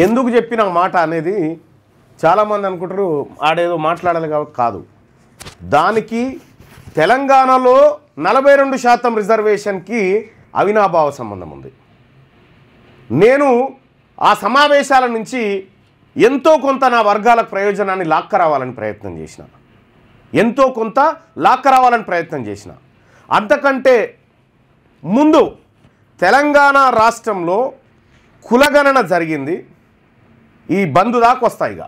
ఎందుకు చెప్పిన మాట అనేది చాలామంది అనుకుంటారు ఆడేదో మాట్లాడాలి కాదు. దానికి తెలంగాణలో 42% రిజర్వేషన్కి అవినాభావ సంబంధం ఉంది. నేను ఆ సమావేశాల నుంచి ఎంతో కొంత నా వర్గాలకు ప్రయోజనాన్ని లాక్కరావాలని ప్రయత్నం చేసిన, ఎంతో కొంత లాక్కరావాలని ప్రయత్నం చేసిన. అంతకంటే ముందు తెలంగాణ రాష్ట్రంలో కులగణన జరిగింది. ఈ బంధు దాకా వస్తాయిగా.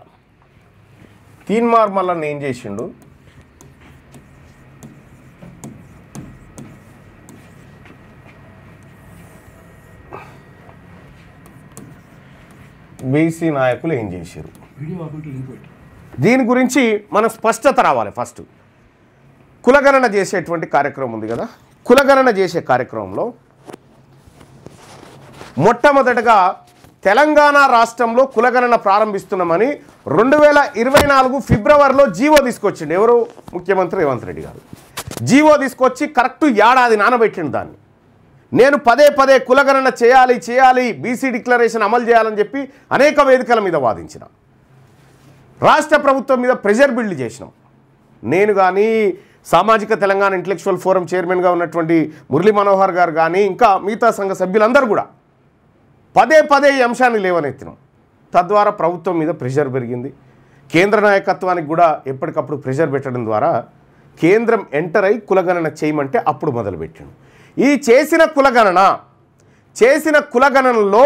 తీన్మార్ మల్లన్న ఏం చేసిండు, బీసీ నాయకులు ఏం చేశారు, దీని గురించి మనం స్పష్టత రావాలి. ఫస్ట్ కులగణన చేసేటువంటి కార్యక్రమం ఉంది కదా. కులగణన చేసే కార్యక్రమంలో మొట్టమొదటగా తెలంగాణ రాష్ట్రంలో కులగణన ప్రారంభిస్తున్నామని 2024 ఫిబ్రవరిలో జీవో తీసుకొచ్చిండు. ఎవరు? ముఖ్యమంత్రి రేవంత్ రెడ్డి గారు జీవో తీసుకొచ్చి కరెక్ట్ ఏడాది నానబెట్టిండు దాన్ని. నేను పదే పదే కులగణన చేయాలి, బీసీ డిక్లరేషన్ అమలు చేయాలని చెప్పి అనేక వేదికల మీద వాదించిన, రాష్ట్ర ప్రభుత్వం మీద ప్రెషర్ బిల్డ్ చేసినాం. నేను కానీ, సామాజిక తెలంగాణ ఇంటలెక్చువల్ ఫోరం చైర్మన్గా ఉన్నటువంటి మురళీ మనోహర్ గారు కానీ, ఇంకా మిగతా సంఘ సభ్యులందరూ కూడా పదే పదే ఈ అంశాన్ని లేవనెత్తినాం. తద్వారా ప్రభుత్వం మీద ప్రెషర్ పెరిగింది. కేంద్ర నాయకత్వానికి కూడా ఎప్పటికప్పుడు ప్రెషర్ పెట్టడం ద్వారా కేంద్రం ఎంటర్ అయి కులగణన చేయమంటే అప్పుడు మొదలుపెట్టాను. ఈ చేసిన కులగణనలో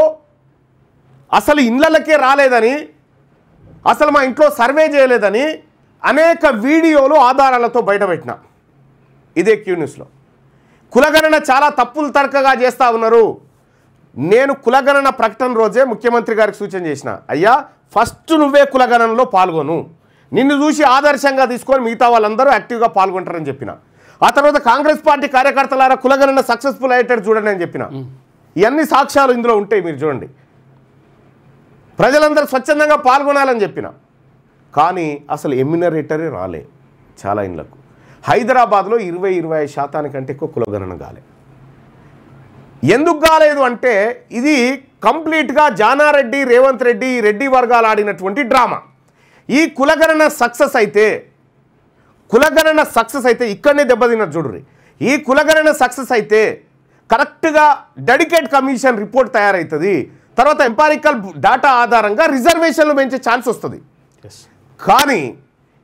అసలు ఇళ్ళకే రాలేదని, అసలు మా ఇంట్లో సర్వే చేయలేదని అనేక వీడియోలు ఆధారాలతో బయటపెట్టిన. ఇదే క్యూ న్యూస్లో. కులగణన చాలా తప్పులు తడకగా చేస్తూ ఉన్నారు. నేను కులగణన ప్రకటన రోజే ముఖ్యమంత్రి గారికి సూచన చేసిన, అయ్యా ఫస్ట్ నువ్వే కులగణనలో పాల్గొను, నిన్ను చూసి ఆదర్శంగా తీసుకొని మిగతా వాళ్ళందరూ యాక్టివ్గా పాల్గొంటారని చెప్పిన. ఆ తర్వాత కాంగ్రెస్ పార్టీ కార్యకర్తలారా కులగణన సక్సెస్ఫుల్ అయ్యేటట్టు చూడండి అని చెప్పిన. ఇవన్నీ సాక్ష్యాలు ఇందులో ఉంటాయి, మీరు చూడండి. ప్రజలందరూ స్వచ్ఛందంగా పాల్గొనాలని చెప్పిన. కానీ అసలు ఎమ్యూనరేటరే రాలే చాలా ఇండ్లకు. హైదరాబాద్లో 20-25% కంటే ఎక్కువ కులగణన కాలే. ఎందుకు కాలేదు అంటే ఇది కంప్లీట్గా జానారెడ్డి, రేవంత్ రెడ్డి, రెడ్డి వర్గాలు ఆడినటువంటి డ్రామా. ఈ కులగణన సక్సెస్ అయితే ఇక్కడనే దెబ్బతిన్నది చూడుర్రి. ఈ కులగణన సక్సెస్ అయితే కరెక్ట్గా డెడికేట్ కమిషన్ రిపోర్ట్ తయారవుతుంది. తర్వాత ఎంపారికల్ డాటా ఆధారంగా రిజర్వేషన్లు పెంచే ఛాన్స్ వస్తుంది. కానీ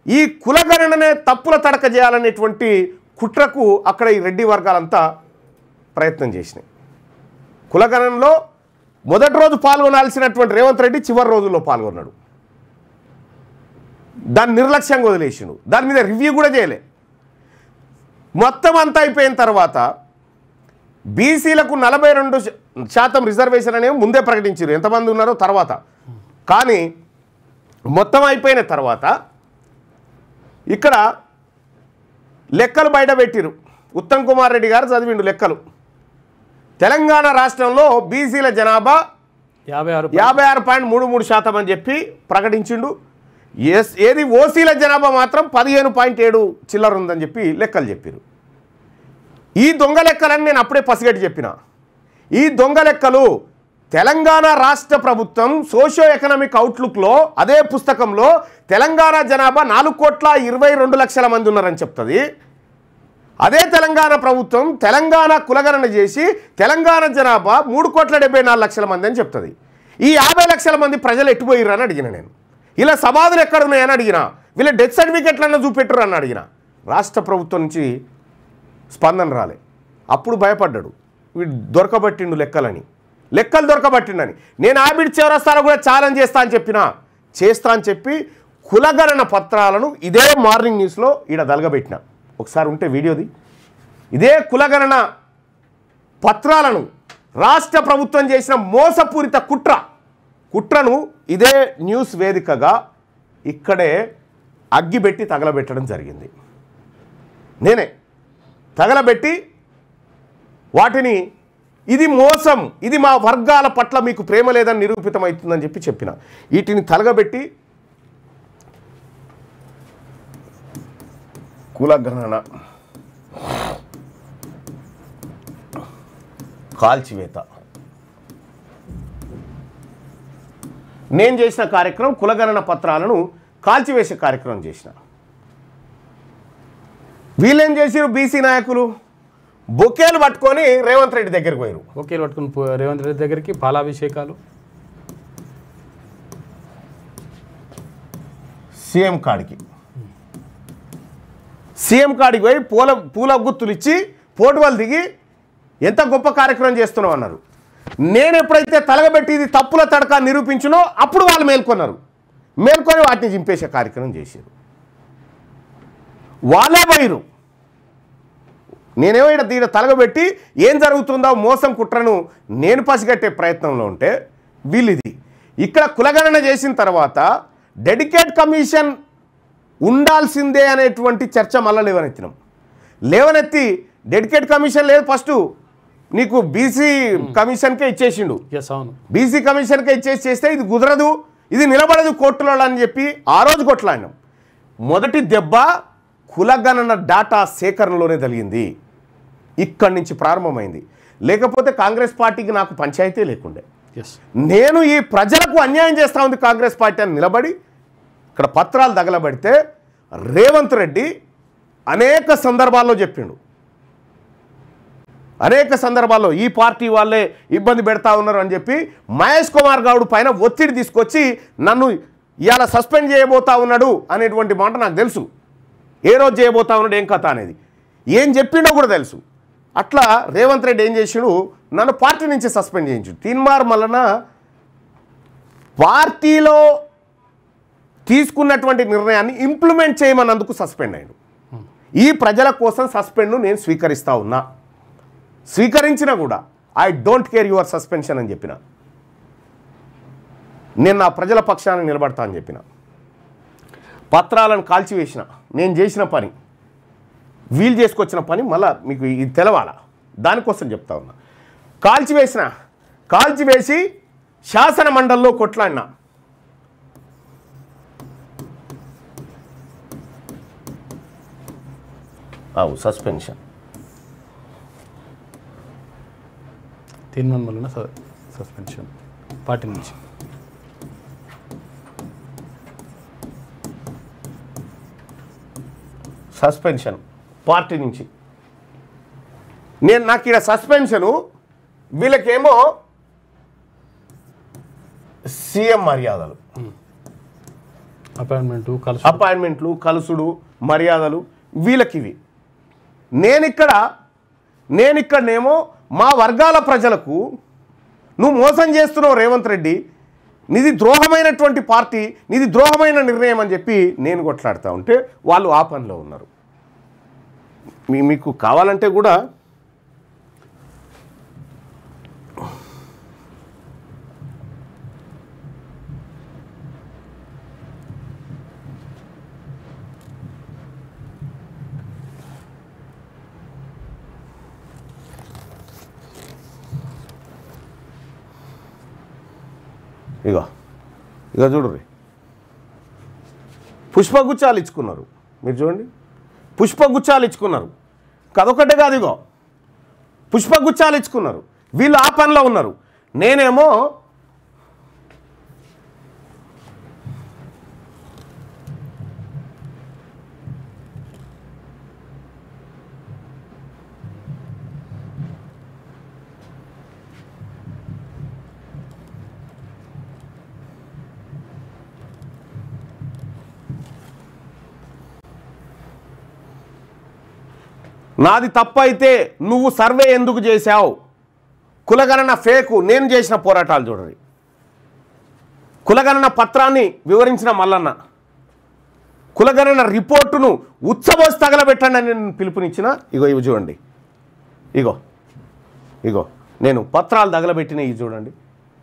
ఈ కులగణననే తప్పుల తడక చేయాలనేటువంటి కుట్రకు అక్కడ ఈ రెడ్డి వర్గాలంతా ప్రయత్నం చేసినాయి. కులగణనలో మొదటి రోజు పాల్గొనాల్సినటువంటి రేవంత్ రెడ్డి చివరి రోజుల్లో పాల్గొన్నాడు. దాన్ని నిర్లక్ష్యంగా వదిలేసిండు. దాని మీద రివ్యూ కూడా చేయలే. మొత్తం అంతా అయిపోయిన తర్వాత బీసీలకు 42% రిజర్వేషన్ అనేవి ముందే ప్రకటించారు, ఎంతమంది ఉన్నారో తర్వాత. కానీ మొత్తం అయిపోయిన తర్వాత ఇక్కడ లెక్కలు బయట పెట్టిరు. ఉత్తమ్ కుమార్ రెడ్డి గారు చదివిండు లెక్కలు. తెలంగాణ రాష్ట్రంలో బీసీల జనాభా 56.33% అని చెప్పి ప్రకటించిండు. ఏది ఓసీల జనాభా మాత్రం 15.7 చిల్లర ఉందని చెప్పి లెక్కలు చెప్పారు. ఈ దొంగ లెక్కలని నేను అప్పుడే పసిగట్టి చెప్పిన. ఈ దొంగ లెక్కలు తెలంగాణ రాష్ట్ర ప్రభుత్వం సోషియో ఎకనామిక్ అవుట్లుక్లో అదే పుస్తకంలో తెలంగాణ జనాభా 4,22,00,000 మంది ఉన్నారని చెప్తుంది. అదే తెలంగాణ ప్రభుత్వం తెలంగాణ కులగణన చేసి తెలంగాణ జనాభా 3,74,00,000 మంది అని చెప్తుంది. ఈ 50 లక్షల మంది ప్రజలు ఎట్టుపోయిర్రు అని అడిగిన నేను. ఇలా సమాధులు ఎక్కడున్నాయని అడిగిన, వీళ్ళ డెత్ సర్టిఫికెట్లన్నా చూపెట్టరు అని అడిగిన. రాష్ట్ర ప్రభుత్వం నుంచి స్పందన రాలే. అప్పుడు భయపడ్డాడు, వీడు దొరకబట్టిండు లెక్కలు దొరకబట్టిండని. నేను ఆబిడ్ చౌరస్తాలో కూడా ఛాలెంజ్ చేస్తా అని చెప్పి కులగణన పత్రాలను ఇదే మార్నింగ్ న్యూస్లో ఈడ దలగబెట్టిన. ఒకసారి ఉంటే వీడియోది. ఇదే కులగణన పత్రాలను రాష్ట్ర ప్రభుత్వం చేసిన మోసపూరిత కుట్రను ఇదే న్యూస్ వేదికగా ఇక్కడే అగ్గిపెట్టి తగలబెట్టడం జరిగింది. నేనే తగలబెట్టి వాటిని ఇది మోసం, ఇది మా వర్గాల పట్ల మీకు ప్రేమ లేదని నిరూపితమవుతుందని చెప్పిన. వీటిని తగలబెట్టి కులగణన కాల్చివేత. నేను చేసిన కార్యక్రమం కులగణన పత్రాలను కాల్చివేసే కార్యక్రమం చేసిన. వీళ్ళేం చేసిరు బీసీ నాయకులు బొకేలు పట్టుకొని రేవంత్ రెడ్డి దగ్గరికి పోయారు. బొకేలు పట్టుకుని రేవంత్ రెడ్డి దగ్గరికి పాలాభిషేకాలు సీఎం కాడికి పోయి పూల గుత్తులు ఇచ్చి పోటువలు దిగి ఎంత గొప్ప కార్యక్రమం చేస్తున్నావు అన్నారు. నేను ఎప్పుడైతే తలగబెట్టి ఇది తప్పుల తడక నిరూపించునో అప్పుడు వాళ్ళు మేల్కొని వాటిని చింపేసే కార్యక్రమం చేశారు. వాళ్ళే పోయిరు. నేనేమో దీని తలగబెట్టి ఏం జరుగుతుందో మోసం కుట్రను నేను పసిగట్టే ప్రయత్నంలో ఉంటే వీళ్ళిది ఇక్కడ కులగణన చేసిన తర్వాత డెడికేట్ కమిషన్ ఉండాల్సిందే అనేటువంటి చర్చ మళ్ళీ లేవనెత్తి డెడికేట్ కమిషన్ లేదు, ఫస్ట్ నీకు బీసీ కమిషన్కే ఇచ్చేసిండు. బీసీ కమిషన్కే చేస్తే ఇది కుదరదు, ఇది నిలబడదు కోర్టులో అని చెప్పి ఆ రోజు కొట్లాడినాం. మొదటి దెబ్బ కులగణన డాటా సేకరణలోనే జరిగింది. ఇక్కడి నుంచి ప్రారంభమైంది. లేకపోతే కాంగ్రెస్ పార్టీకి నాకు పంచాయతీ లేకుండే. నేను ఈ ప్రజలకు అన్యాయం చేస్తూ ఉంది కాంగ్రెస్ పార్టీ అని నిలబడి ఇక్కడ పత్రాలు తగలబడితే రేవంత్ రెడ్డి అనేక సందర్భాల్లో చెప్పిండు. అనేక సందర్భాల్లో ఈ పార్టీ వాళ్ళే ఇబ్బంది పెడతా ఉన్నారు అని చెప్పి మహేష్ కుమార్ గౌడ్ పైన ఒత్తిడి తీసుకొచ్చి నన్ను ఇవాళ సస్పెండ్ చేయబోతా ఉన్నాడు అనేటువంటి మాట నాకు తెలుసు. ఏ రోజు చేయబోతా ఉన్నాడు ఏం కథ అనేది ఏం చెప్పిండో కూడా తెలుసు. అట్లా రేవంత్ రెడ్డి ఏం చేసాడు, నన్ను పార్టీ నుంచి సస్పెండ్ చేయించాడు. తీన్మార్ వలన పార్టీలో తీసుకున్నటువంటి నిర్ణయాన్ని ఇంప్లిమెంట్ చేయమన్నందుకు సస్పెండ్ అయ్యాడు. ఈ ప్రజల కోసం సస్పెండ్ను నేను స్వీకరిస్తూ ఉన్నా. స్వీకరించినా కూడా I don't care your suspension అని చెప్పిన. నేను నా ప్రజల పక్షాన్ని నిలబడతా అని చెప్పిన. పత్రాలను కాల్చివేసిన నేను చేసిన పని, వీలు చేసుకొచ్చిన పని మళ్ళీ మీకు ఇది తెలవాలా, దానికోసం చెప్తా ఉన్నా. కాల్చివేసి శాసన మండలిలో కొట్లాడినా. సస్పెన్షన్ తీర్మానం వలన సస్పెన్షన్ పార్టీ నుంచి. సస్పెన్షన్ పార్టీ నుంచి నాకు ఇక్కడ సస్పెన్షను, వీళ్ళకేమో సీఎం మర్యాదలు, అపాయింట్మెంట్లు కలుసుడు మర్యాదలు వీళ్ళకివి. నేనిక్కడనేమో మా వర్గాల ప్రజలకు నువ్వు మోసం చేస్తున్నావు రేవంత్ రెడ్డి, నీది ద్రోహమైనటువంటి పార్టీ, నీది ద్రోహమైన నిర్ణయం అని చెప్పి నేను కొట్లాడుతూ ఉంటే వాళ్ళు ఆ పనిలో ఉన్నారు. మీకు కావాలంటే కూడా ఇగో చూడండి, పుష్పగుచ్చాలు ఇచ్చుకున్నారు. మీరు చూడండి, పుష్పగుచ్చాలు ఇచ్చుకున్నారు. అదొకటే కాదు, ఇగో పుష్పగుచ్చాలు ఇచ్చుకున్నారు. వీళ్ళు ఆ పనిలో ఉన్నారు. నేనేమో నాది తప్పైతే నువ్వు సర్వే ఎందుకు చేశావు, కులగణన ఫేకు, నేను చేసిన పోరాటాలు చూడండి. కులగణన పత్రాన్ని వివరించిన మల్లన్న, కులగణన రిపోర్టును ఉచ్చబోసి తగలబెట్టండి అని నేను పిలుపునిచ్చిన. ఇవి చూడండి, ఇగో నేను పత్రాలు తగలబెట్టిన ఇవి చూడండి.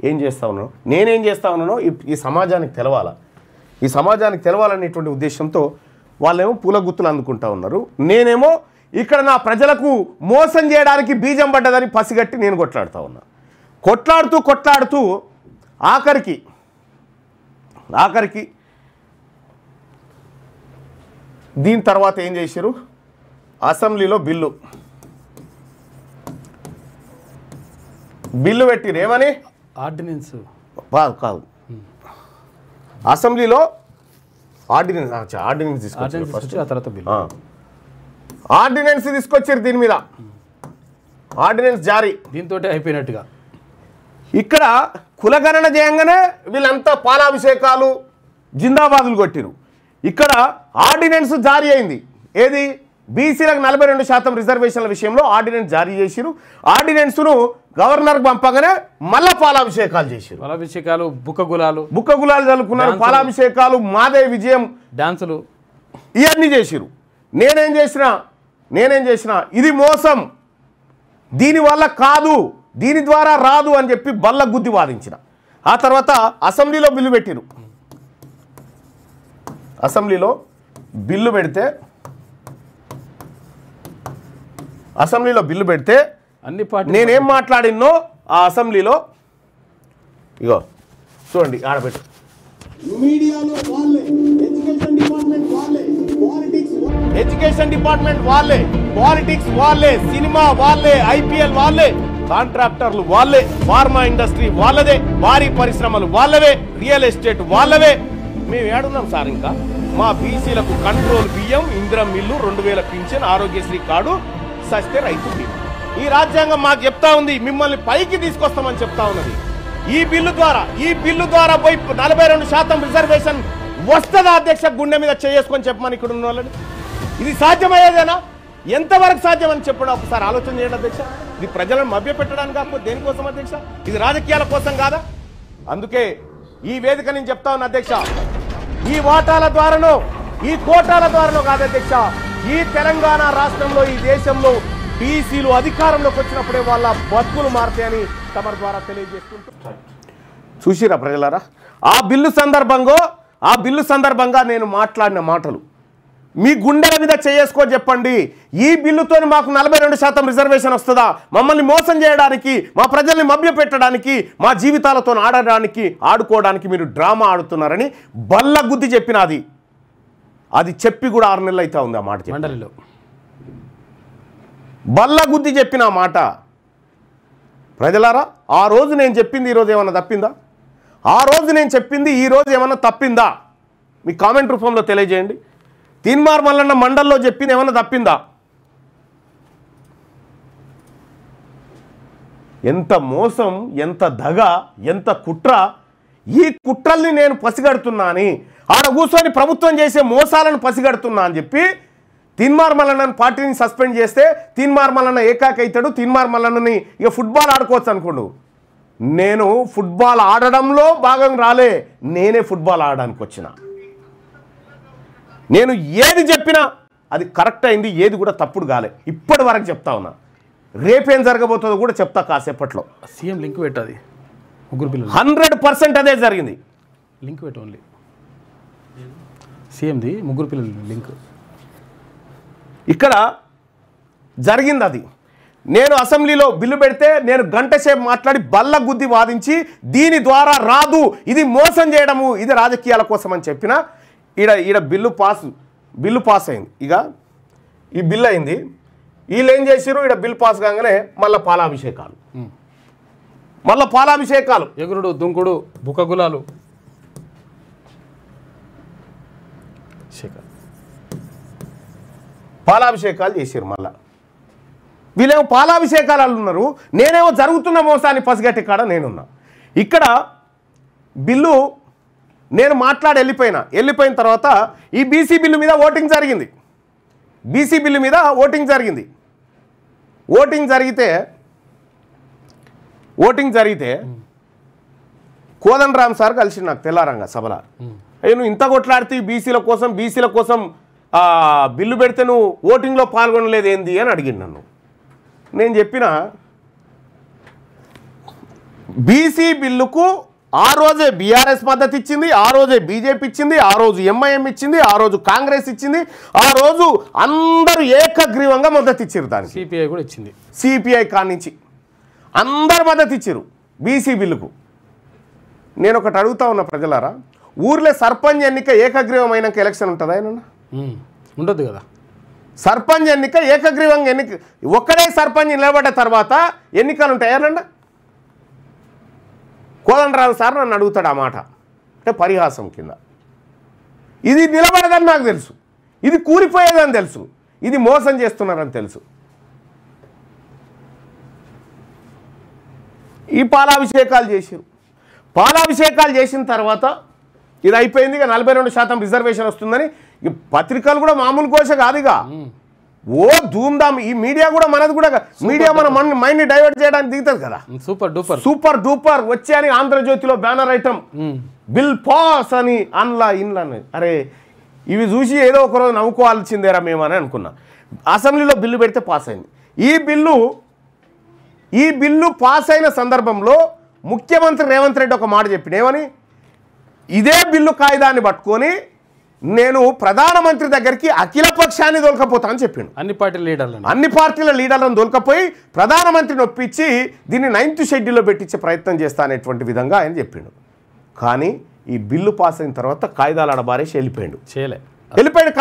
ఏం చేస్తా ఉన్నానో, నేనేం చేస్తా ఉన్నానో ఈ సమాజానికి తెలవాలా. ఈ సమాజానికి తెలవాలనేటువంటి ఉద్దేశంతో వాళ్ళేమో పూల గుత్తులు అందుకుంటా ఉన్నారు. నేనేమో ఇక్కడ నా ప్రజలకు మోసం చేయడానికి బీజం పడ్డదని పసిగట్టి నేను కొట్లాడుతూ ఉన్నా. కొట్లాడుతూ ఆఖరికి దీని తర్వాత ఏం చేశారు, అసెంబ్లీలో బిల్లు పెట్టిరు. ఏమని? ఆర్డినెన్స్ కాదు, అసెంబ్లీలో ఆర్డినెన్స్ తీసుకొచ్చారు ఫస్ట్. ఆ తర్వాత బిల్. ఆర్డినెన్స్ తీసుకొచ్చారు దీని మీద, ఆర్డినెన్స్ జారీ. దీంతో అయిపోయినట్టుగా. ఇక్కడ కులగణన చేయంగానే వీళ్ళంతా పాలాభిషేకాలు జిందాబాదులు కొట్టిరు. ఇక్కడ ఆర్డినెన్స్ జారీ అయింది. ఏది? బీసీలకు 42% రిజర్వేషన్ల విషయంలో ఆర్డినెన్స్ జారీ చేసిరు. ఆర్డినెన్స్ను గవర్నర్కి పంపగానే మళ్ళా పాలాభిషేకాలు చేసిరు. పాలాభిషేకాలు, బుక్క గులాలు చల్లుకున్నారు. పాలాభిషేకాలు, మాదే విజయం, డాన్సులు ఇవన్నీ చేసిరు. నేనేం చేసిన ఇది మోసం, దీనివల్ల కాదు, దీని ద్వారా రాదు అని చెప్పి బల్ల గుద్ది వాదించిన. ఆ తర్వాత అసెంబ్లీలో బిల్లు పెట్టిరు. అసెంబ్లీలో బిల్లు పెడితే అన్ని పార్టీ నేనేం మాట్లాడినో ఆ అసెంబ్లీలో ఇగో చూడండి, ఆడబెట్టు. మీడియాలో వాళ్ళే, ఎడ్యుకేషన్ డిపార్ట్మెంట్ వాళ్ళే, పాలిటిక్స్ వాళ్ళే, సినిమా వాళ్ళే, ఐపీఎల్ వాళ్ళే, కాంట్రాక్టర్లు వాళ్ళే, ఫార్మా ఇండస్ట్రీ వాళ్ళదే, భారీ పరిశ్రమలు వాళ్ళవే, రియల్ ఎస్టేట్ వాళ్ళవే. మేము ఏడున్నాం సార్. ఇంకా మా బీసీలకు కంట్రోల్ బియ్యం, ఇందిరం మిల్లు, 2000 పింఛన్, ఆరోగ్యశ్రీ కార్డు, సస్తే రైతు బీమా. ఈ రాజ్యాంగం మాకు చెప్తా ఉంది, మిమ్మల్ని పైకి తీసుకొస్తామని చెప్తా ఉన్నది. ఈ బిల్లు ద్వారా పోయి 42% రిజర్వేషన్ వస్తుందా అధ్యక్ష? గుండె మీద చేసుకొని చెప్పమని ఇక్కడ ఉన్న వాళ్ళని. ఇది సాధ్యమయ్యేదేనా? ఎంతవరకు సాధ్యం అని చెప్పడం ఒకసారి ఆలోచన చేయండి అధ్యక్ష. ఇది ప్రజలను మభ్యపెట్టడానికి కాకపోతే దేనికోసం అధ్యక్ష? ఇది రాజకీయాల కోసం కాదా? అందుకే ఈ వేదిక నేను చెప్తా ఉన్నా అధ్యక్ష, ఈ వాటాల ద్వారానో ఈ కోటాల ద్వారానో కాదు అధ్యక్ష, ఈ తెలంగాణ రాష్ట్రంలో, ఈ దేశంలో బీసీలు అధికారంలోకి వచ్చినప్పుడే వాళ్ళ బతుకులు మారుతాయని తమ ద్వారా తెలియజేసుకుంటూ చూసిరా ప్రజలారా. ఆ బిల్లు సందర్భంగా నేను మాట్లాడిన మాటలు మీ గుండెల మీద చేసుకో చెప్పండి. ఈ బిల్లుతో మాకు 42% రిజర్వేషన్ వస్తుందా? మమ్మల్ని మోసం చేయడానికి, మా ప్రజల్ని మభ్యపెట్టడానికి, మా జీవితాలతో ఆడుకోవడానికి మీరు డ్రామా ఆడుతున్నారని బల్ల గుద్ది చెప్పినది. అది చెప్పి కూడా 6 నెలలు అయితే ఉంది. ఆ మాట మండలిలో బల్ల గుద్ది చెప్పిన మాట. ప్రజలారా, ఆ రోజు నేను చెప్పింది ఈరోజు ఏమన్నా తప్పిందా? ఆ రోజు నేను చెప్పింది ఈరోజు ఏమన్నా తప్పిందా? మీ కామెంట్ రూపంలో తెలియజేయండి. తీన్మార్ మల్లన్న మండల్లో చెప్పింది ఏమన్నా తప్పిందా? ఎంత మోసం, ఎంత దగ, ఎంత కుట్ర. ఈ కుట్రల్ని నేను పసిగడుతున్నా అని, ఆడ కూర్చొని ప్రభుత్వం చేసే మోసాలను పసిగడుతున్నా అని చెప్పి తీన్మార్ మల్లన్నని పార్టీని సస్పెండ్ చేస్తే తీన్మార్ మల్లన్న ఏకాకైతాడు. తీన్మార్ మల్లన్నని ఇక ఫుట్బాల్ ఆడుకోవచ్చు అనుకోండు. నేను ఫుట్బాల్ ఆడడంలో భాగం రాలే, నేనే ఫుట్బాల్ ఆడడానికి వచ్చిన. నేను ఏది చెప్పినా అది కరెక్ట్ అయింది, ఏది కూడా తప్పుడు కాలే. ఇప్పటి వరకు చెప్తా ఉన్నా. రేపేం జరగబోతుందో కూడా చెప్తా కాసేపట్లో. సీఎం లింక్ పెట్టది, ముగ్గురు పిల్లలు 100% అదే జరిగింది. లింక్ పెట్టు, ఓన్లీ సీఎంది ముగ్గురు పిల్లలు లింక్ ఇక్కడ జరిగింది. అది నేను అసెంబ్లీలో బిల్లు పెడితే నేను గంట సేపు మాట్లాడి బల్ల గుద్ది వాదించి దీని ద్వారా రాదు, ఇది మోసం చేయడము, ఇది రాజకీయాల కోసం అని చెప్పిన ఈడ బిల్లు పాస్ అయింది. ఇక ఈ బిల్లు అయింది. వీళ్ళు ఏం చేసారు? ఈడ బిల్లు పాస్ కాగానే మళ్ళీ పాలాభిషేకాలు, ఎగురుడు, దుంకుడు, బుక్క గులాలు, పాలాభిషేకాలు చేసారు. మళ్ళా వీళ్ళేమో పాలాభిషేకాలు ఉన్నారు, నేనేమో జరుగుతున్న మోసాన్ని పసిగట్టి కాడ నేనున్నా. ఇక్కడ బిల్లు నేను మాట్లాడి వెళ్ళిపోయిన తర్వాత ఈ బీసీ బిల్లు మీద ఓటింగ్ జరిగింది. ఓటింగ్ జరిగితే కోదండరామ్ సార్ కలిసి నాకు తెల్లారంగా సభలో, అయ్యో నువ్వు ఇంత కొట్లాడితే బీసీల కోసం బిల్లు పెడితే నువ్వు ఓటింగ్లో పాల్గొనలేదు ఏంది అని అడిగింది నన్ను. నేను చెప్పిన బీసీ బిల్లుకు ఆ రోజే బీఆర్ఎస్ మద్దతు ఇచ్చింది, ఆ రోజే బీజేపీ ఇచ్చింది, ఆ రోజు ఎంఐఎం ఇచ్చింది, ఆ రోజు కాంగ్రెస్ ఇచ్చింది, ఆ రోజు అందరూ ఏకగ్రీవంగా మద్దతు ఇచ్చారు. దానికి సిపిఐ కూడా ఇచ్చింది. సిపిఐ కానించి అందరు మద్దతు ఇచ్చారు బీసీ బిల్లుకు. నేను ఒకటి అడుగుతా ఉన్నా ప్రజలారా, ఊర్లో సర్పంచ్ ఎన్నిక ఏకగ్రీవమైనాక ఎలక్షన్ ఉంటుందా? ఏమన్నా ఉండదు కదా. సర్పంచ్ ఎన్నిక ఏకగ్రీవంగా ఒక్కడే సర్పంచ్ నిలబడ్డ తర్వాత ఎన్నికలు ఉంటాయి. ఏమన్నా కోదండరావు సార్ నన్ను అడుగుతాడు ఆ మాట. అంటే పరిహాసం కింద. ఇది నిలబడదని నాకు తెలుసు, ఇది కూలిపోయేదని తెలుసు, ఇది మోసం చేస్తున్నారని తెలుసు. ఈ పాలాభిషేకాలు చేసారు. పాలాభిషేకాలు చేసిన తర్వాత ఇది అయిపోయింది. ఇక 42% రిజర్వేషన్ వస్తుందని ఇక పత్రికలు కూడా మామూలు కోశ కాదు. ఇక ఓ ధూమ్ధామ్. ఈ మీడియా కూడా మనది కూడా, మీడియా మన మైండ్ని డైవర్ట్ చేయడానికి దిగుతుంది కదా. సూపర్ డూపర్ వచ్చే అని ఆంధ్రజ్యోతిలో బ్యానర్ ఐటమ్ బిల్ పాస్ అని అన్లా ఇన్లా అని. అరే ఇవి చూసి ఏదో ఒకరోజు నవ్వుకోవాల్సిందేరా మేమని అనుకున్నా. అసెంబ్లీలో బిల్లు పెడితే పాస్ అయింది. ఈ బిల్లు పాస్ అయిన సందర్భంలో ముఖ్యమంత్రి రేవంత్ రెడ్డి ఒక మాట చెప్పిండు. ఏమని? ఇదే బిల్లు కాయిదాన్ని పట్టుకొని నేను ప్రధానమంత్రి దగ్గరికి అఖిలపక్షాన్ని దొలకపోతా అని చెప్పిండు. అన్ని పార్టీల లీడర్లను దొలకపోయి ప్రధానమంత్రిని ఒప్పించి దీన్ని 9th షెడ్యూల్లో పెట్టించే ప్రయత్నం చేస్తా అనేటువంటి విధంగా ఆయన చెప్పిండు. కానీ ఈ బిల్లు పాస్ అయిన తర్వాత కాయిదాలు ఆడబారేసి వెళ్ళిపోయాడు.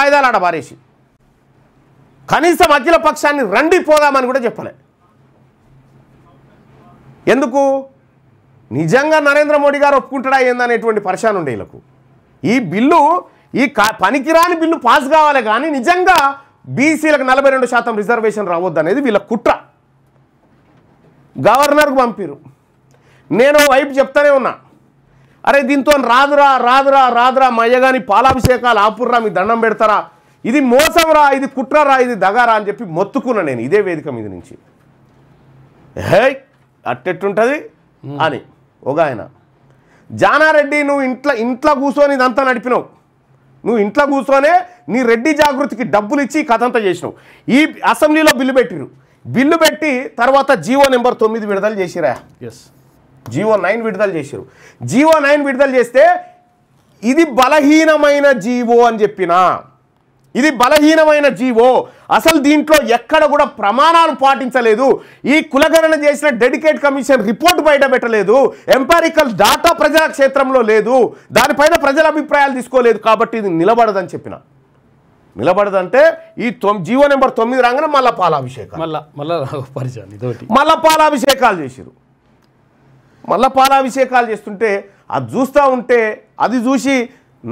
కాయిదాలు ఆడబారేసి కనీసం అఖిలపక్షాన్ని రండి పోదామని కూడా చెప్పలే. ఎందుకు? నిజంగా నరేంద్ర మోడీ గారు ఒప్పుకుంటాడా ఏందనేటువంటి పరిశాన్ ఉండే వీళ్ళకు. ఈ బిల్లు ఈ పనికిరాని బిల్లు పాస్ కావాలి కానీ నిజంగా బీసీలకు 42% రిజర్వేషన్ రావద్దు అనేది వీళ్ళ కుట్ర. గవర్నర్కు పంపిరు. నేను వైపు చెప్తానే ఉన్నా, అరే దీంతో రాదురా మయ్యగాని పాలాభిషేకాలు ఆపుర్రా, మీ దండం పెడతారా, ఇది మోసంరా, ఇది కుట్రరా, ఇది దగారా అని చెప్పి మొత్తుకున్నా నేను ఇదే వేదిక మీద నుంచి. హే అట్టెట్టుంటుంది అని ఒక ఆయన. జానారెడ్డి నువ్వు ఇంట్లో కూర్చొని ఇదంతా నడిపినావు, నువ్వు ఇంట్లో కూర్చొనే నీ రెడ్డి జాగృతికి డబ్బులు ఇచ్చి కథంతా చేసినావు. ఈ అసెంబ్లీలో బిల్లు పెట్టి తర్వాత జీవో నెంబర్ 9 విడుదల చేసిరా. జీవో 9 విడుదల చేశారు. జీవో 9 విడుదల చేస్తే ఇది బలహీనమైన జీవో అని చెప్పినా, ఇది బలహీనమైన జీవో, అసలు దీంట్లో ఎక్కడ కూడా ప్రమాణాలు పాటించలేదు, ఈ కులగణన చేసిన డెడికేట్ కమిషన్ రిపోర్ట్ బయట పెట్టలేదు, ఎంపారికల్ డాటా ప్రజల క్షేత్రంలో లేదు, దానిపైన ప్రజల అభిప్రాయాలు తీసుకోలేదు, కాబట్టి ఇది నిలబడదని చెప్పిన. నిలబడదంటే ఈ జీవో నెంబర్ 9 రాగానే మళ్ళా పాలాభిషేకాలు చేశారు. మళ్ళా పాలాభిషేకాలు చేస్తుంటే అది చూస్తూ ఉంటే, అది చూసి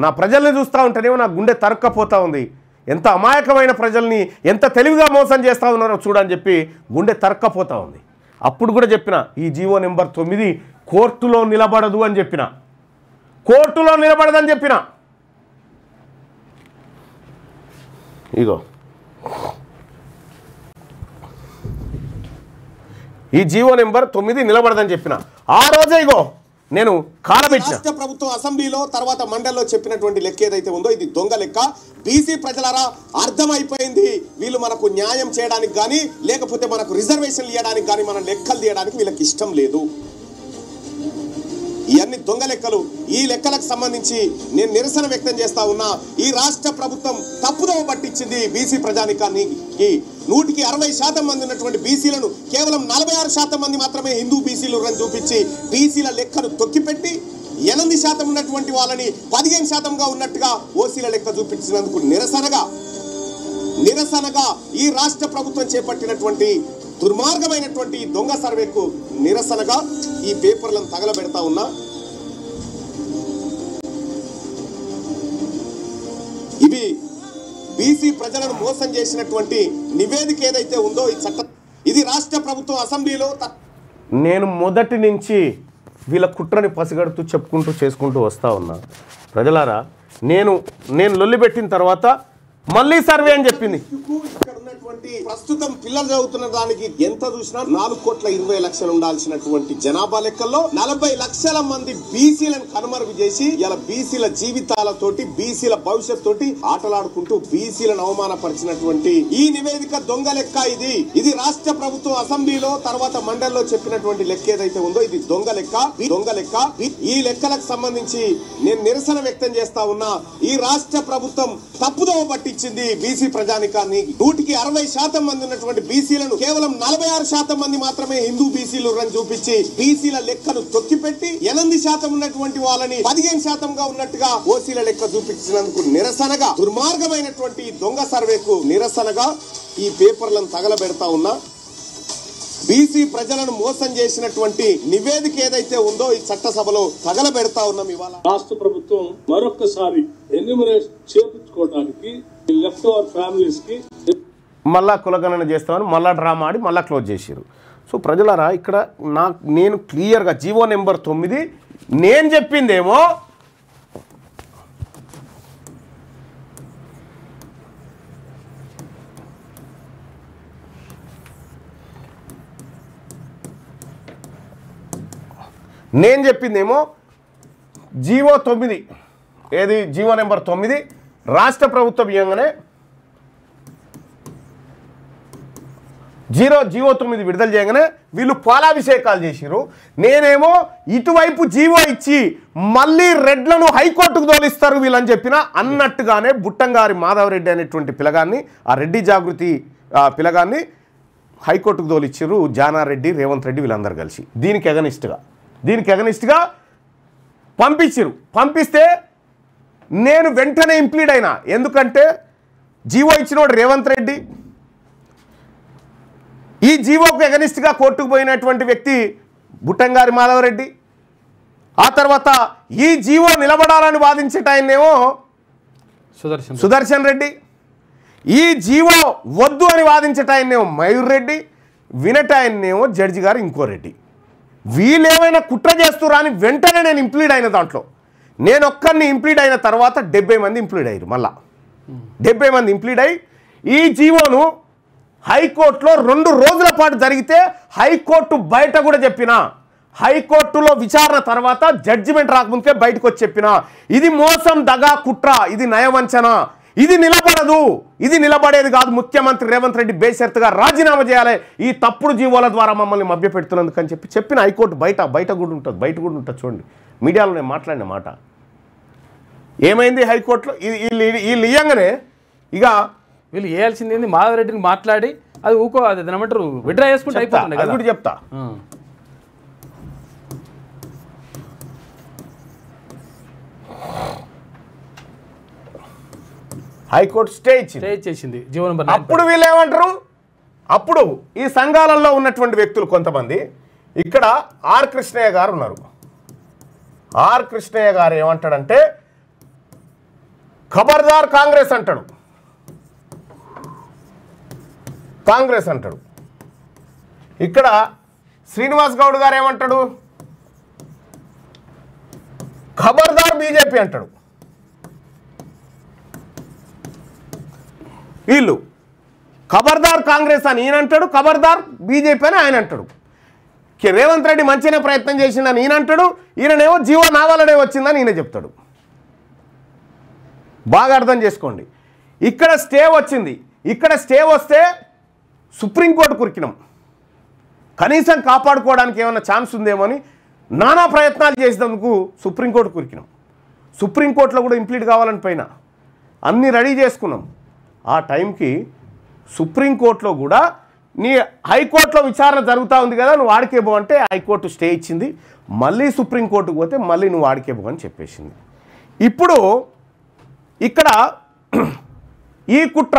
నా ప్రజల్ని చూస్తూ ఉంటేనేమో నా గుండె తరుక్కపోతూ ఉంది. ఎంత అమాయకమైన ప్రజల్ని ఎంత తెలివిగా మోసం చేస్తూ ఉన్నారో చూడని చెప్పి గుండె తరక్కపోతూ ఉంది. అప్పుడు కూడా చెప్పిన ఈ జీవో నెంబర్ 9 కోర్టులో నిలబడదు అని చెప్పిన, కోర్టులో నిలబడదని చెప్పిన. ఇగో ఈ జీవో నెంబర్ 9 నిలబడదని చెప్పిన ఆ రోజే ఇగో నేను కాలబెట్టిన. రాష్ట్ర ప్రభుత్వం అసెంబ్లీలో తర్వాత మండలిలో చెప్పినటువంటి లెక్క ఏదైతే ఉందో ఇది దొంగ లెక్క. బీసీ ప్రజలారా అర్థమైపోయింది, వీళ్ళు మనకు న్యాయం చేయడానికి కానీ లేకపోతే మనకు రిజర్వేషన్లు ఇవ్వడానికి కానీ మన లెక్కలు తీయడానికి వీళ్ళకి ఇష్టం లేదు. ఇవన్నీ దొంగ లెక్కలు. ఈ లెక్కలకు సంబంధించి నేను నిరసన వ్యక్తం చేస్తా ఉన్నా. ఈ రాష్ట్ర ప్రభుత్వం తప్పుదోవ పట్టించింది బీసీ ప్రజానికానికి. 160% మంది ఉన్నటువంటి బీసీలను కేవలం 46% మంది మాత్రమే హిందూ బీసీలు అని చూపించి బీసీల లెక్కను తొక్కిపెట్టి 8% ఉన్నటువంటి వాళ్ళని 15%గా ఉన్నట్టుగా ఓసీల లెక్క చూపించినందుకు నిరసనగా ఈ రాష్ట్ర ప్రభుత్వం చేపట్టినటువంటి దుర్మార్గమైనటువంటి దొంగ సర్వేకు నిరసనగా ఈ పేపర్లను తగలబెడతా ఉన్నా. ఇవి బీసీ ప్రజలను మోసం చేసినటువంటి నివేదిక ఏదైతే ఉందో ఈ చట్టం, ఇది రాష్ట్ర ప్రభుత్వం అసెంబ్లీలో. నేను మొదటి నుంచి వీళ్ళ కుట్రని పసిగడుతూ చెప్పుకుంటూ చేసుకుంటూ వస్తూ ఉన్నా. ప్రజలారా నేను లొల్లి పెట్టిన తర్వాత మళ్ళీ సర్వే అని చెప్పింది. ప్రస్తుతం పిల్లలు చదువుతున్న దానికి ఎంత చూసినా 4,20,00,000 ఉండాల్సినటువంటి జనాభా లెక్కల్లో 40 లక్షల మంది బీసీలను కనుమరుగు చేసి ఇలా బీసీల జీవితాలతోటి బీసీల భవిష్యత్ తోటి ఆటలాడుకుంటూ బీసీలను అవమానపరిచినటువంటి ఈ నివేదిక దొంగ లెక్క. ఇది రాష్ట్ర ప్రభుత్వం అసెంబ్లీలో తర్వాత మండలిలో చెప్పినటువంటి లెక్క ఏదైతే ఉందో ఇది దొంగ లెక్క. ఈ లెక్కలకు సంబంధించి నేను నిరసన వ్యక్తం చేస్తా ఉన్నా. ఈ రాష్ట్ర ప్రభుత్వం తప్పుదోవ పట్టించింది బీసీ ప్రజానికాన్ని. 160% మంది ఉన్నటువంటి బీసీలను కేవలం 46% మంది మాత్రమే హిందూ బీసీలు అని చూపించి బీసీల లెక్కను తొక్కిపెట్టి 8% ఉన్నటువంటి వాళ్ళని 15%గా ఉన్నట్టుగా ఓసీల లెక్క చూపించినందుకు నిరసనగా దుర్మార్గమైనటువంటి దొంగ సర్వేకు నిరసనగా ఈ పేపర్లను తగలబెడతా ఉన్నా. బీసీ ప్రజలను మోసం చేసినటువంటి నివేదిక ఏదైతే ఉందో ఈ చట్టసభలో తగలబెడతా ఉన్నాం. ఇవాళ రాష్ట్ర ప్రభుత్వం మరొకసారి ఎన్యూమరేషన్ చేయించుకోవడానికి లెఫ్ట్ ఓవర్ ఫ్యామిలీస్ కి మళ్ళా కులగణన చేస్తామని మళ్ళా డ్రామా ఆడి మళ్ళా క్లోజ్ చేసారు. సో ప్రజలారా ఇక్కడ నేను క్లియర్గా జీవో నెంబర్ 9 నేను చెప్పిందేమో జీవో 9 ఏది జీవో నెంబర్ 9 రాష్ట్ర ప్రభుత్వం ఇవ్వగానే జీవో 9 విడుదల చేయగానే వీళ్ళు పాలాభిషేకాలు చేసిరు. నేనేమో ఇటువైపు జీవో ఇచ్చి మళ్ళీ రెడ్లను హైకోర్టుకు తోలిస్తారు వీళ్ళని చెప్పిన అన్నట్టుగానే బుట్టంగారి మాధవరెడ్డి అనేటువంటి పిల్లగాన్ని ఆ రెడ్డి జాగృతి పిల్లగాన్ని హైకోర్టుకు తోలిచ్చారు జానారెడ్డి రేవంత్ రెడ్డి వీళ్ళందరూ కలిసి. దీనికి ఎగనిస్ట్గా పంపించారు. పంపిస్తే నేను వెంటనే ఇంప్లీడ్ అయినా. ఎందుకంటే జీవో ఇచ్చినోడు రేవంత్ రెడ్డి, ఈ జీవోకు ఎగనిస్ట్గా కోర్టుకు పోయినటువంటి వ్యక్తి బుట్టంగారి మాధవరెడ్డి, ఆ తర్వాత ఈ జీవో నిలబడాలని వాదించేటాయనేమో సుదర్శన్ రెడ్డి, ఈ జీవో వద్దు అని వాదించేటాయనేమో మయూర్ రెడ్డి, వినటాయన్నేమో జడ్జి గారు ఇంకో రెడ్డి. వీళ్ళేమైనా కుట్ర చేస్తురా అని వెంటనే నేను ఇంప్లీడ్ అయిన దాంట్లో. నేను ఒక్కరిని ఇంప్లీడ్ అయిన తర్వాత 70 మంది ఇంప్లీడ్ అయ్యారు. మళ్ళా 70 మంది ఇంప్లీడ్ అయ్యి ఈ జీవోను హైకోర్టులో 2 రోజుల పాటు జరిగితే హైకోర్టు బయట కూడా చెప్పిన, హైకోర్టులో విచారణ తర్వాత జడ్జిమెంట్ రాకముందుకే బయటకు వచ్చి చెప్పిన ఇది మోసం, దగా, కుట్ర, ఇది నయవంచన, ఇది నిలబడదు, ఇది నిలబడేది కాదు. ముఖ్యమంత్రి రేవంత్ రెడ్డి బేషరతుగా రాజీనామా చేయాలి ఈ తప్పుడు జీవోల ద్వారా మమ్మల్ని మభ్యపెడుతున్నందుకు అని చెప్పిన హైకోర్టు బయట కూడా ఉంటుంది. చూడండి మీడియాలో నేను మాట్లాడిన మాట ఏమైంది హైకోర్టులో. వీళ్ళు ఇయ్యంగానే ఇక వీళ్ళు వేయాల్సింది ఏంది, మాధవరెడ్డిని మాట్లాడి అది ఊకో అది ఏమంటారు విడ్రా చేసుకుంటే అయిపోతుంది. అది కూడా చెప్తా. హైకోర్టు స్టే ఇచ్చేసింది జీవో నెంబర్ 9. అప్పుడు వీళ్ళు ఏమంటారు, అప్పుడు ఈ సంఘాలలో ఉన్నటువంటి వ్యక్తులు కొంతమంది ఇక్కడ ఆర్ కృష్ణయ్య గారు ఉన్నారు. ఆర్ కృష్ణయ్య గారు ఏమంటాడంటే ఖబర్దార్ కాంగ్రెస్ అంటాడు. ఇక్కడ శ్రీనివాస్ గౌడ్ గారు ఏమంటాడు, ఖబర్దార్ బీజేపీ అంటాడు. వీళ్ళు ఖబర్దార్ కాంగ్రెస్ అని ఈయన అంటాడు, ఖబర్దార్ బీజేపీ అని ఆయన అంటాడు. రేవంత్ రెడ్డి మంచిగానే ప్రయత్నం చేసిందని ఈయన అంటాడు, ఈయననేమో జీవో నా వల్లనే వచ్చిందని ఈయన చెప్తాడు. బాగా అర్థం చేసుకోండి. ఇక్కడ స్టే వచ్చింది. ఇక్కడ స్టే వస్తే సుప్రీంకోర్టు కురికినాం. కనీసం కాపాడుకోవడానికి ఏమైనా ఛాన్స్ ఉందేమో అని నానా ప్రయత్నాలు చేసినందుకు సుప్రీంకోర్టు కురికినాం. సుప్రీంకోర్టులో కూడా ఇంప్లీట్ కావాలని పైన అన్నీ రెడీ చేసుకున్నాం. ఆ టైంకి సుప్రీంకోర్టులో కూడా నీ హైకోర్టులో విచారణ జరుగుతూ ఉంది కదా, నువ్వు ఆడికే పో అంటే హైకోర్టు స్టే ఇచ్చింది. మళ్ళీ సుప్రీంకోర్టుకు పోతే మళ్ళీ నువ్వు ఆడికే పో అని చెప్పేసింది. ఇప్పుడు ఇక్కడ ఈ కుట్ర,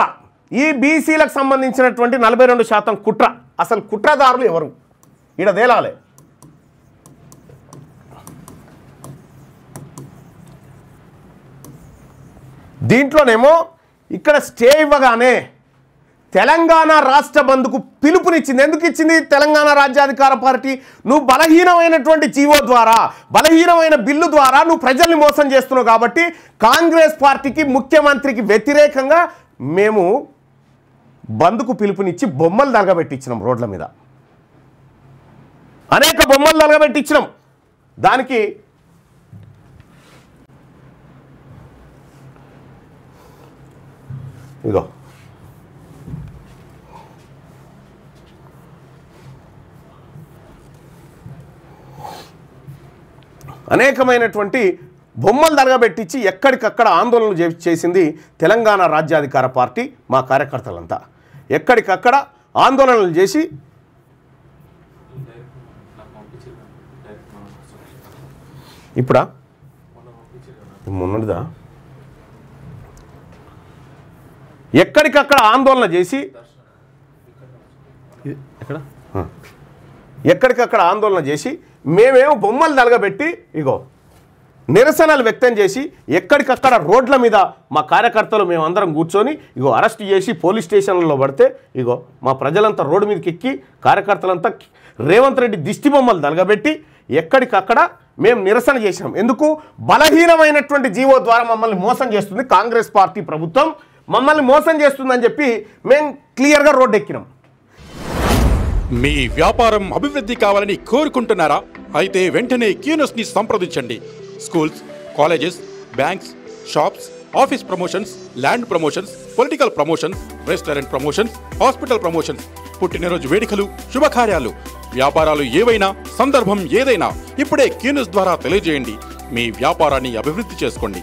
ఈ బీసీలకు సంబంధించినటువంటి 42% కుట్ర, అసలు కుట్రదారులు ఎవరు ఈడ తేలాలి. దీంట్లోనేమో ఇక్కడ స్టే ఇవ్వగానే తెలంగాణ రాష్ట్ర బంద్కు పిలుపునిచ్చింది. ఎందుకు ఇచ్చింది తెలంగాణ రాజ్యాధికార పార్టీ? నువ్వు బలహీనమైనటువంటి జీవో ద్వారా, బలహీనమైన బిల్లు ద్వారా నువ్వు ప్రజల్ని మోసం చేస్తున్నావు కాబట్టి కాంగ్రెస్ పార్టీకి, ముఖ్యమంత్రికి వ్యతిరేకంగా మేము బంద్కు పిలుపునిచ్చి బొమ్మలు తలగబెట్టించినాం. రోడ్ల మీద అనేక బొమ్మలు తలగబెట్టించినాం. దానికి ఇదో అనేకమైనటువంటి బొమ్మలు తలగబెట్టించి ఎక్కడికక్కడ ఆందోళనలు చేసింది తెలంగాణ రాజ్యాధికార పార్టీ. మా కార్యకర్తలంతా ఎక్కడికక్కడ ఆందోళనలు చేసి ఇప్పుడా మొన్నటిదా ఎక్కడికక్కడ ఆందోళన చేసి ఎక్కడ ఎక్కడికక్కడ ఆందోళన చేసి మేమేమో బొమ్మలు నలగబెట్టి ఇగో నిరసనలు వ్యక్తం చేసి ఎక్కడికక్కడ రోడ్ల మీద మా కార్యకర్తలు మేమందరం కూర్చొని ఇగో అరెస్ట్ చేసి పోలీస్ స్టేషన్లలో పడితే ఇగో మా ప్రజలంతా రోడ్డు మీదకి ఎక్కి కార్యకర్తలంతా రేవంత్ రెడ్డి దిష్టి బొమ్మలు నలగబెట్టి ఎక్కడికక్కడ మేము నిరసన చేసినాం. ఎందుకు? బలహీనమైనటువంటి జీవో ద్వారా మమ్మల్ని మోసం చేస్తుంది కాంగ్రెస్ పార్టీ ప్రభుత్వం, మమ్మల్ని మోసం చేస్తుందని చెప్పి మేము క్లియర్గా రోడ్డు ఎక్కినాం. మీ వ్యాపారం అభివృద్ధి కావాలని కోరుకుంటున్నారా? అయితే వెంటనే క్యూనస్ని సంప్రదించండి. Schools, colleges, banks, shops, office promotions, land promotions, political promotions, restaurant promotions, hospital promotions, పుట్టినరోజు వేడుకలు, శుభకార్యాలు, వ్యాపారాలు ఏవైనా, సందర్భం ఏదైనా ఇప్పుడే క్యూనస్ ద్వారా తెలియజేయండి. మీ వ్యాపారాన్ని అభివృద్ధి చేసుకోండి.